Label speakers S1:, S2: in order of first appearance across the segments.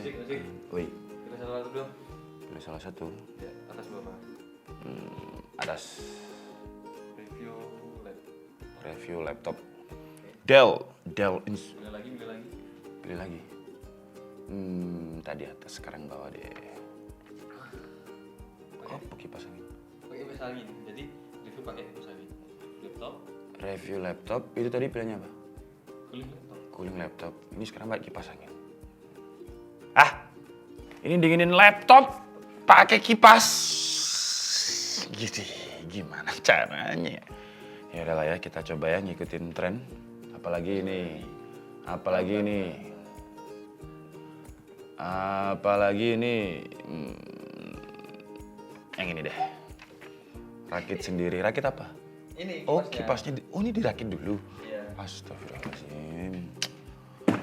S1: Asik.
S2: Woi,
S1: Pilih salah satu dong.
S2: pilih salah satu.
S1: Ya, atas berapa?
S2: Atas
S1: Review lab.
S2: review laptop.
S1: Oke.
S2: Dell.
S1: Pilih lagi.
S2: Pilih lagi. Tadi atas, sekarang bawah deh. Oh, kipas angin.
S1: Pakai kipas angin. Jadi review pakai kipas angin. Laptop,
S2: Review laptop, itu tadi pilihannya apa?
S1: cooling laptop.
S2: Cooling laptop. Ini sekarang pakai kipas angin. Ini dinginin laptop pakai kipas. Gitu, gimana caranya? Ya udahlah ya, kita coba ya ngikutin tren. Apalagi ini. Yang ini deh. Rakit sendiri. Rakit apa?
S1: Ini
S2: Oh, kipasnya. Oh, ini dirakit dulu.
S1: Iya.
S2: Astagfirullahaladzim.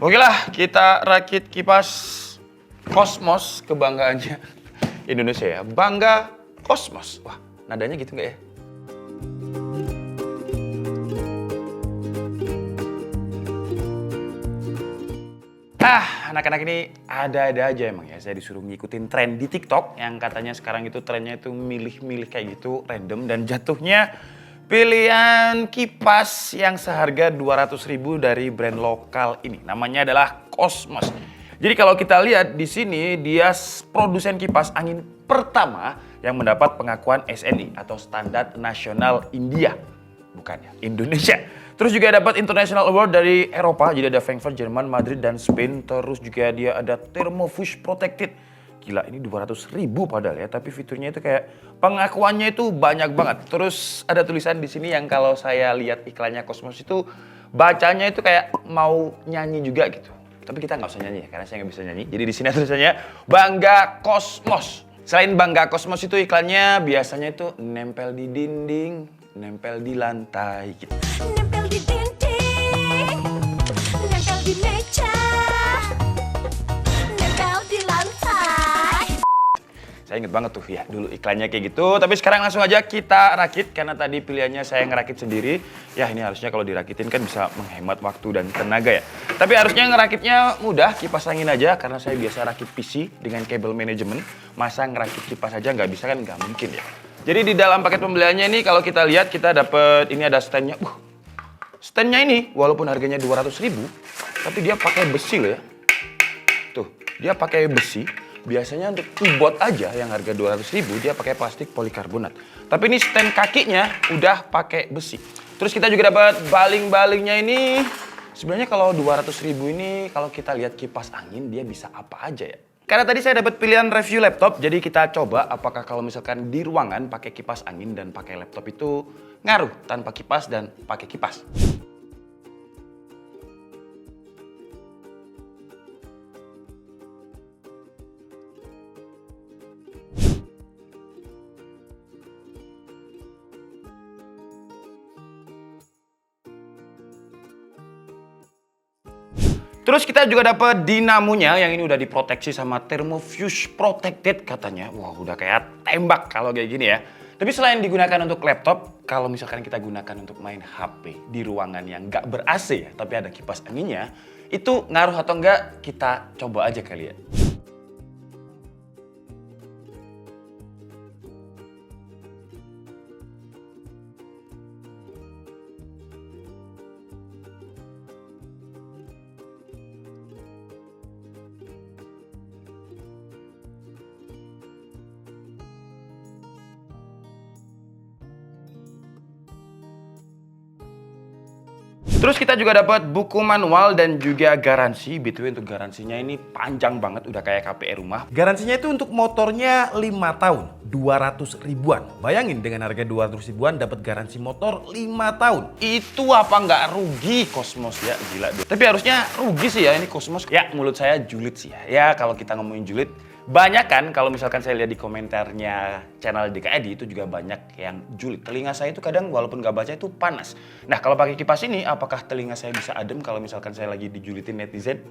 S2: Oke lah, kita rakit kipas Cosmos, kebanggaannya Indonesia ya. Bangga Cosmos. Wah, nadanya gitu nggak ya? Anak-anak ini ada-ada aja emang ya. Saya disuruh ngikutin tren di TikTok yang katanya sekarang itu trennya itu milih-milih kayak gitu, random, dan jatuhnya pilihan kipas yang seharga 200.000 dari brand lokal ini. Namanya adalah Cosmos. Jadi kalau kita lihat di sini, dia produsen kipas angin pertama yang mendapat pengakuan SNI atau Standar Nasional India. Bukan ya, Indonesia. Terus juga dapat International Award dari Eropa, jadi ada Frankfurt, Jerman, Madrid, dan Spain. Terus juga dia ada Thermofuge Protected. Gila, ini 200.000 padahal ya, tapi fiturnya itu kayak pengakuannya itu banyak banget. Terus ada tulisan di sini yang kalau saya lihat iklannya Cosmos itu bacanya itu kayak mau nyanyi juga gitu. Tapi kita nggak usah nyanyi ya, karena saya nggak bisa nyanyi. Jadi di sini tulisannya Bangga Cosmos. Selain Bangga Cosmos itu iklannya biasanya itu nempel di dinding, nempel di lantai gitu.
S3: Nempel di dinding, nempel di meja, nempel di lantai.
S2: Saya inget banget tuh ya, dulu iklannya kayak gitu. Tapi sekarang langsung aja kita rakit, karena tadi pilihannya saya ngerakit sendiri. Ya ini harusnya kalau dirakitin kan bisa menghemat waktu dan tenaga ya. Tapi harusnya ngerakitnya mudah, kipas angin aja. Karena saya biasa rakit PC dengan kabel manajemen. Masa ngerakit kipas aja nggak bisa kan, nggak mungkin ya. Jadi di dalam paket pembeliannya ini kalau kita lihat, kita dapat ini ada standnya. Standnya ini walaupun harganya 200.000, tapi dia pakai besi loh ya. Tuh, dia pakai besi. Biasanya untuk keyboard aja yang harga 200.000 dia pakai plastik polikarbonat. Tapi ini stand kakinya udah pakai besi. Terus kita juga dapat baling-balingnya ini. Sebenarnya kalau 200.000 ini kalau kita lihat kipas angin dia bisa apa aja ya. Karena tadi saya dapat pilihan review laptop, jadi kita coba apakah kalau misalkan di ruangan pakai kipas angin dan pakai laptop itu ngaruh tanpa kipas dan pakai kipas. Terus kita juga dapat dinamonya yang ini udah diproteksi sama Thermofuge Protected katanya. Wah, udah kayak tembak kalau kayak gini ya. Tapi selain digunakan untuk laptop, kalau misalkan kita gunakan untuk main HP di ruangan yang nggak ber-AC ya, tapi ada kipas anginnya, itu ngaruh atau enggak kita coba aja kali ya. Terus kita juga dapat buku manual dan juga garansi. BTW untuk garansinya ini panjang banget, udah kayak KPR rumah. Garansinya itu untuk motornya 5 tahun, 200 ribuan. Bayangin dengan harga 200 ribuan dapat garansi motor 5 tahun. Itu apa nggak rugi Cosmos ya, gila deh. Tapi harusnya rugi sih ya ini Cosmos. Ya mulut saya julid sih ya. Ya kalau kita ngomongin julid, banyak kan kalau misalkan saya lihat di komentarnya channel DKED itu juga banyak yang julid. Telinga saya itu kadang walaupun nggak baca itu panas. Nah kalau pakai kipas ini apakah telinga saya bisa adem kalau misalkan saya lagi dijulitin netizen?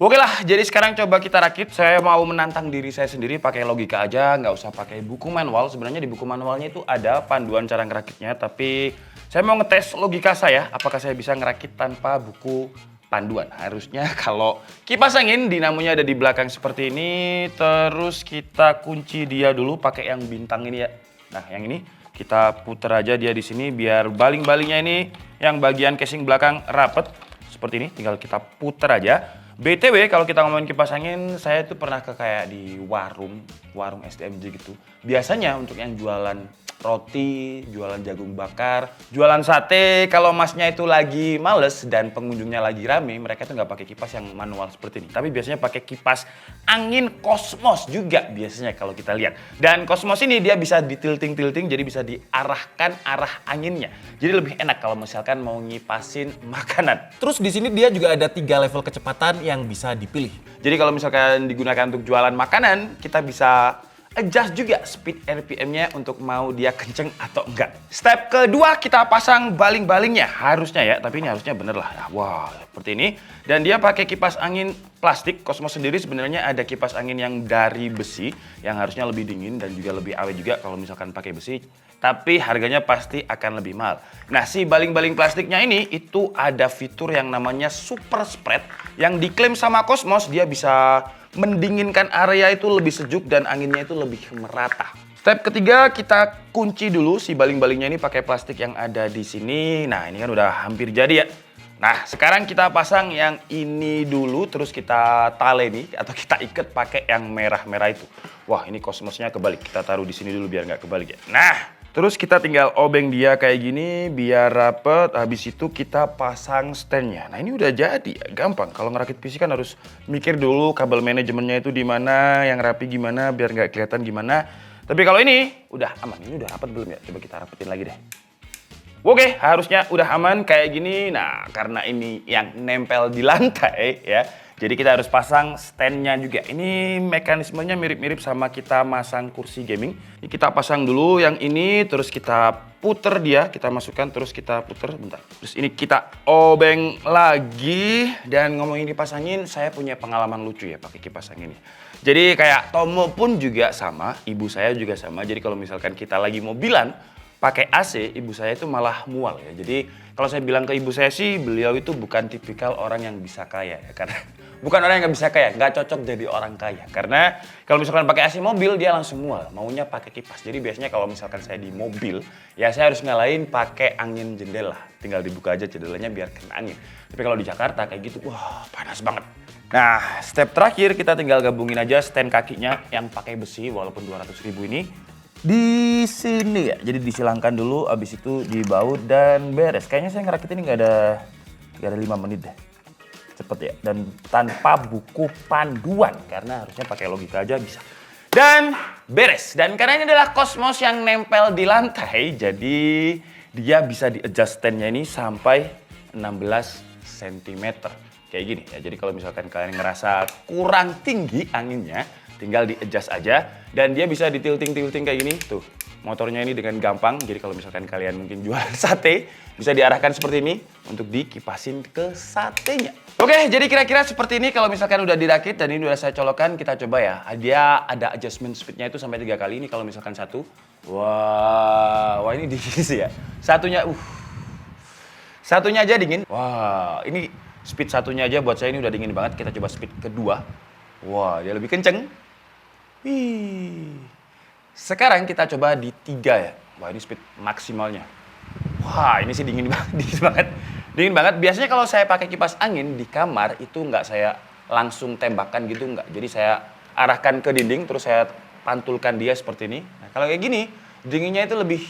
S2: Oke lah, jadi sekarang coba kita rakit. Saya mau menantang diri saya sendiri pakai logika aja, nggak usah pakai buku manual. Sebenarnya di buku manualnya itu ada panduan cara ngerakitnya, tapi saya mau ngetes logika saya, apakah saya bisa ngerakit tanpa buku panduan. Harusnya kalau kipas angin dinamonya ada di belakang seperti ini, terus kita kunci dia dulu pakai yang bintang ini ya. Nah, yang ini kita puter aja dia di sini biar baling-balingnya ini yang bagian casing belakang rapet. Seperti ini, tinggal kita puter aja. BTW kalau kita ngomongin kipas angin, saya tuh pernah ke kayak di warung STMJ gitu. Biasanya untuk yang jualan roti, jualan jagung bakar, jualan sate, kalau masnya itu lagi males dan pengunjungnya lagi rame, mereka tuh nggak pakai kipas yang manual seperti ini. Tapi biasanya pakai kipas angin Cosmos juga biasanya kalau kita lihat. Dan Cosmos ini dia bisa ditilting-tilting, jadi bisa diarahkan arah anginnya. Jadi lebih enak kalau misalkan mau ngipasin makanan.
S4: Terus di sini dia juga ada 3 level kecepatan yang bisa dipilih.
S2: Jadi kalau misalkan digunakan untuk jualan makanan, kita bisa adjust juga speed RPM-nya untuk mau dia kenceng atau enggak. Step kedua kita pasang baling-balingnya. Harusnya ya, tapi ini harusnya bener lah. Ya, wah, seperti ini. Dan dia pakai kipas angin plastik. Cosmos sendiri sebenarnya ada kipas angin yang dari besi, yang harusnya lebih dingin dan juga lebih awet juga kalau misalkan pakai besi. Tapi harganya pasti akan lebih mahal. Nah, si baling-baling plastiknya ini itu ada fitur yang namanya Super Spread yang diklaim sama Cosmos dia bisa mendinginkan area itu lebih sejuk dan anginnya itu lebih merata. Step ketiga kita kunci dulu si baling-balingnya ini pakai plastik yang ada di sini. Nah, ini kan udah hampir jadi ya. Nah, sekarang kita pasang yang ini dulu, terus kita taleni atau kita ikat pakai yang merah-merah itu. Wah, ini Cosmosnya kebalik. Kita taruh di sini dulu biar nggak kebalik ya. Nah, terus kita tinggal obeng dia kayak gini biar rapet. Habis itu kita pasang standnya. Nah, ini udah jadi ya, gampang. Kalau ngerakit PC kan harus mikir dulu kabel manajemennya itu di mana, yang rapi gimana biar nggak kelihatan gimana. Tapi kalau ini udah aman. Ini udah rapet belum ya? Coba kita rapetin lagi deh. Oke, harusnya udah aman kayak gini. Nah, karena ini yang nempel di lantai ya, jadi kita harus pasang standnya juga. Ini mekanismenya mirip-mirip sama kita masang kursi gaming. Ini kita pasang dulu yang ini, terus kita puter dia, kita masukkan, terus kita puter, bentar. Terus ini kita obeng lagi. Dan ngomongin kipas angin, saya punya pengalaman lucu ya pakai kipas angin ini. Jadi kayak Tomo pun juga sama, ibu saya juga sama. Jadi kalau misalkan kita lagi mobilan, pakai AC, ibu saya itu malah mual ya. Jadi kalau saya bilang ke ibu saya sih, beliau itu bukan tipikal orang yang bisa kaya ya. Karena bukan orang yang nggak bisa kaya, nggak cocok jadi orang kaya. Karena kalau misalkan pakai AC mobil, dia langsung mual, maunya pakai kipas. Jadi biasanya kalau misalkan saya di mobil, ya saya harus ngalahin pakai angin jendela. Tinggal dibuka aja jendelanya biar kena angin. Tapi kalau di Jakarta kayak gitu, wah panas banget. Nah, step terakhir kita tinggal gabungin aja stand kakinya yang pakai besi walaupun 200.000 ini. Di sini ya, jadi disilangkan dulu, abis itu dibaut dan beres. Kayaknya saya ngerakit ini nggak ada 5 menit deh, cepet ya. Dan tanpa buku panduan, karena harusnya pakai logika aja bisa. Dan beres. Dan karena ini adalah Cosmos yang nempel di lantai, jadi dia bisa di-adjust stand-nya ini sampai 16 cm. Kayak gini ya, jadi kalau misalkan kalian ngerasa kurang tinggi anginnya, tinggal di-adjust aja dan dia bisa ditilting-tilting kayak gini. Tuh, motornya ini dengan gampang. Jadi kalau misalkan kalian mungkin jual sate, bisa diarahkan seperti ini untuk dikipasin ke satenya. Oke, jadi kira-kira seperti ini kalau misalkan udah dirakit dan ini udah saya colokkan, kita coba ya. Dia ada adjustment speednya itu sampai 3 kali. Ini kalau misalkan satu. Wah ini dingin sih ya. Satunya aja dingin. Wah, ini speed satunya aja buat saya ini udah dingin banget. Kita coba speed kedua. Wah, dia lebih kenceng. Wih. Sekarang kita coba di 3 ya. Wah, ini speed maksimalnya. Wah, ini sih dingin banget. Dingin banget. Biasanya kalau saya pakai kipas angin di kamar itu nggak saya langsung tembakan gitu, nggak. Jadi saya arahkan ke dinding terus saya pantulkan dia seperti ini. Nah, kalau kayak gini, dinginnya itu lebih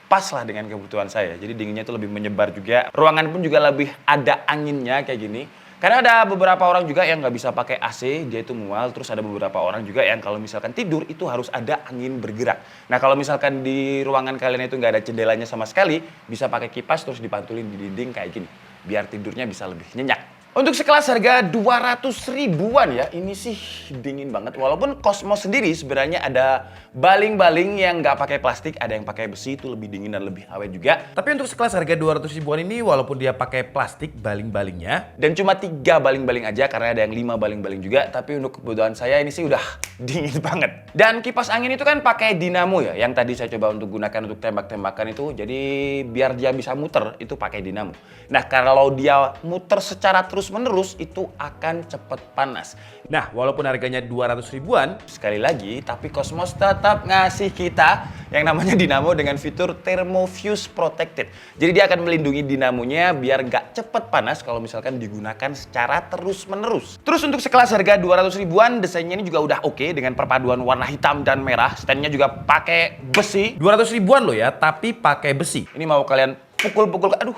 S2: pas lah dengan kebutuhan saya. Jadi dinginnya itu lebih menyebar juga. Ruangan pun juga lebih ada anginnya kayak gini. Karena ada beberapa orang juga yang nggak bisa pakai AC, dia itu mual. Terus ada beberapa orang juga yang kalau misalkan tidur itu harus ada angin bergerak. Nah kalau misalkan di ruangan kalian itu nggak ada jendelanya sama sekali, bisa pakai kipas terus dipantulin di dinding kayak gini. Biar tidurnya bisa lebih nyenyak. Untuk sekelas harga 200 ribuan ya, ini sih dingin banget. Walaupun Cosmos sendiri sebenarnya ada baling-baling yang nggak pakai plastik, ada yang pakai besi, itu lebih dingin dan lebih awet juga.
S4: Tapi untuk sekelas harga 200 ribuan ini walaupun dia pakai plastik baling-balingnya,
S2: Dan cuma 3 baling-baling aja karena ada yang 5 baling-baling juga. Tapi untuk kebutuhan saya ini sih udah dingin banget. Dan kipas angin itu kan pakai dinamo ya, yang tadi saya coba untuk gunakan untuk tembak-tembakan itu. Jadi biar dia bisa muter itu pakai dinamo. Nah kalau dia muter secara terus-menerus itu akan cepet panas.
S4: nah walaupun harganya 200 ribuan,
S2: Sekali lagi, tapi Cosmos tetap ngasih kita yang namanya dinamo dengan fitur Thermofuse Protected. Jadi dia akan melindungi dinamonya biar nggak cepet panas kalau misalkan digunakan secara terus-menerus. Terus untuk sekelas harga 200 ribuan, desainnya ini juga udah oke dengan perpaduan warna hitam dan merah. Standnya juga pakai besi.
S4: 200 ribuan loh ya, tapi pakai besi.
S2: Ini mau kalian pukul-pukul, aduh,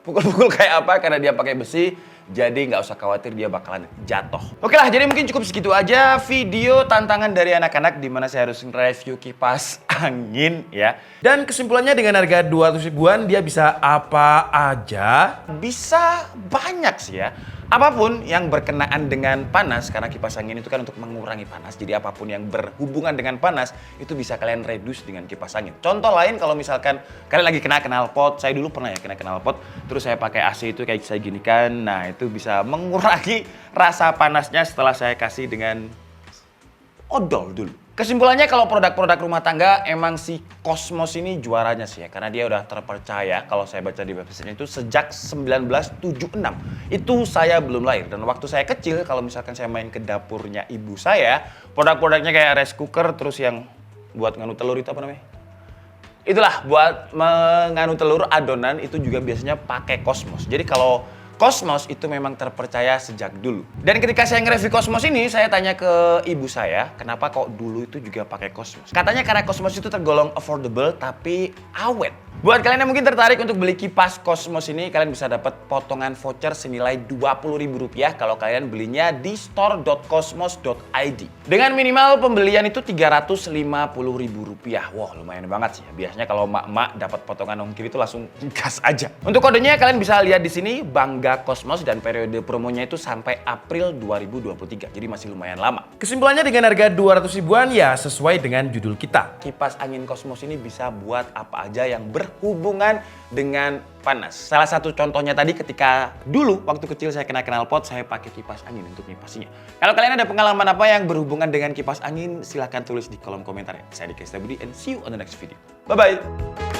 S2: pukul-pukul kayak apa karena dia pakai besi. Jadi nggak usah khawatir dia bakalan jatuh. Oke lah, jadi mungkin cukup segitu aja video tantangan dari anak-anak di mana saya harus review kipas angin ya.
S4: Dan kesimpulannya dengan harga 200 ribuan dia bisa apa aja.
S2: Bisa banyak sih ya. Apapun yang berkenaan dengan panas, karena kipas angin itu kan untuk mengurangi panas. Jadi apapun yang berhubungan dengan panas, itu bisa kalian reduce dengan kipas angin. Contoh lain kalau misalkan kalian lagi kena knalpot, saya dulu pernah ya kena knalpot, terus saya pakai AC itu kayak saya gini kan, nah itu bisa mengurangi rasa panasnya setelah saya kasih dengan odol dulu. Kesimpulannya kalau produk-produk rumah tangga emang si Cosmos ini juaranya sih ya. Karena dia udah terpercaya kalau saya baca di website itu sejak 1976. Itu saya belum lahir. Dan waktu saya kecil kalau misalkan saya main ke dapurnya ibu saya, produk-produknya kayak rice cooker terus yang buat nganu telur itu apa namanya? Itulah buat menganu telur adonan itu juga biasanya pakai Cosmos. Jadi kalau Cosmos itu memang terpercaya sejak dulu. Dan ketika saya nge-review Cosmos ini, saya tanya ke ibu saya, kenapa kok dulu itu juga pakai Cosmos? Katanya karena Cosmos itu tergolong affordable tapi awet. Buat kalian yang mungkin tertarik untuk beli kipas Cosmos ini, kalian bisa dapat potongan voucher senilai Rp20.000 kalau kalian belinya di store.cosmos.id. Dengan minimal pembelian itu Rp350.000. Wah, lumayan banget sih. Biasanya kalau emak-emak dapat potongan ongkir itu langsung gas aja. Untuk kodenya kalian bisa lihat di sini, Bangga Cosmos, dan periode promonya itu sampai April 2023. Jadi masih lumayan lama.
S4: Kesimpulannya dengan harga 200 ribuan ya sesuai dengan judul kita.
S2: Kipas angin Cosmos ini bisa buat apa aja yang berhubungan dengan panas. Salah satu contohnya tadi ketika dulu waktu kecil saya kena knalpot, saya pakai kipas angin untuk ngipasinya. Kalau kalian ada pengalaman apa yang berhubungan dengan kipas angin, silahkan tulis di kolom komentar ya. Saya Dika Setiabudi and see you on the next video. Bye-bye!